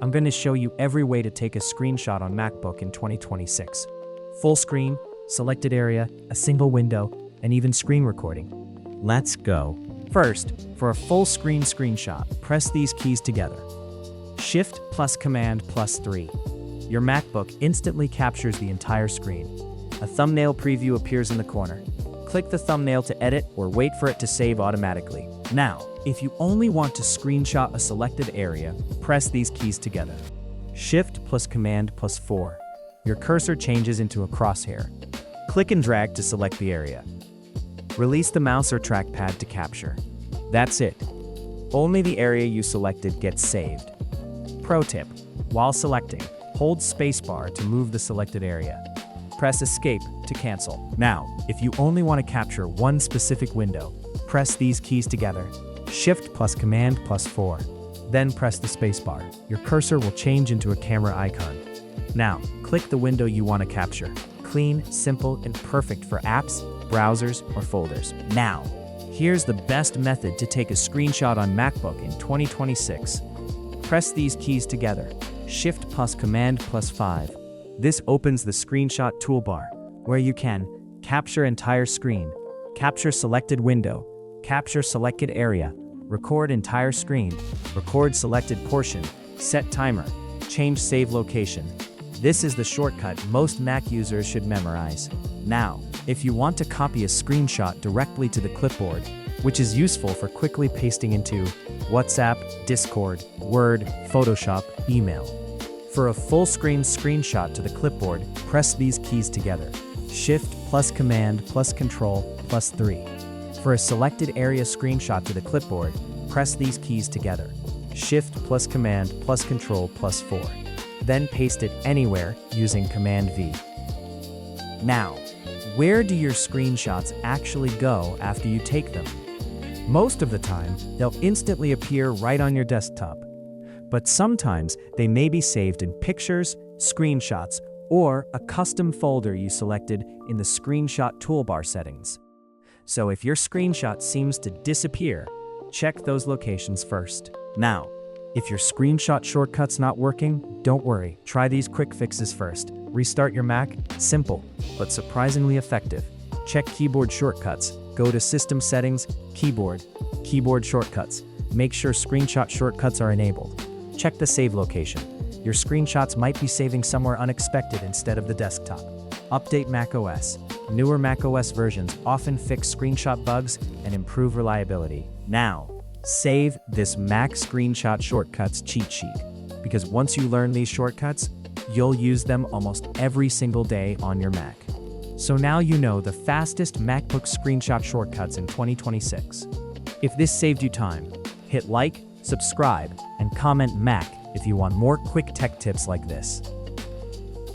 I'm going to show you every way to take a screenshot on MacBook in 2026. Full screen, selected area, a single window, and even screen recording. Let's go. First, for a full screen screenshot, press these keys together. Shift plus Command plus 3. Your MacBook instantly captures the entire screen. A thumbnail preview appears in the corner. Click the thumbnail to edit or wait for it to save automatically. Now, if you only want to screenshot a selected area, press these keys together. Shift plus Command plus 4. Your cursor changes into a crosshair. Click and drag to select the area. Release the mouse or trackpad to capture. That's it. Only the area you selected gets saved. Pro tip: while selecting, hold spacebar to move the selected area. Press Escape to cancel. Now, if you only want to capture one specific window, press these keys together. Shift plus Command plus 4. Then press the spacebar. Your cursor will change into a camera icon. Now, click the window you want to capture. Clean, simple, and perfect for apps, browsers, or folders. Now, here's the best method to take a screenshot on MacBook in 2026. Press these keys together. Shift plus Command plus 5. This opens the screenshot toolbar, where you can capture entire screen, capture selected window, capture selected area, record entire screen, record selected portion, set timer, change save location. This is the shortcut most Mac users should memorize. Now, if you want to copy a screenshot directly to the clipboard, which is useful for quickly pasting into WhatsApp, Discord, Word, Photoshop, email. For a full-screen screenshot to the clipboard, press these keys together. Shift plus Command plus Control plus 3. For a selected area screenshot to the clipboard, press these keys together. Shift plus Command plus Control plus 4. Then paste it anywhere using Command V. Now, where do your screenshots actually go after you take them? Most of the time, they'll instantly appear right on your desktop. But sometimes they may be saved in pictures, screenshots, or a custom folder you selected in the screenshot toolbar settings. So if your screenshot seems to disappear, check those locations first. Now, if your screenshot shortcut's not working, don't worry. Try these quick fixes first. Restart your Mac. Simple, but surprisingly effective. Check keyboard shortcuts. Go to System Settings, Keyboard, Keyboard Shortcuts. Make sure screenshot shortcuts are enabled. Check the save location. Your screenshots might be saving somewhere unexpected instead of the desktop. Update macOS. Newer macOS versions often fix screenshot bugs and improve reliability. Now, save this Mac screenshot shortcuts cheat sheet, because once you learn these shortcuts, you'll use them almost every single day on your Mac. So now you know the fastest MacBook screenshot shortcuts in 2026. If this saved you time, hit like, subscribe, and comment Mac if you want more quick tech tips like this.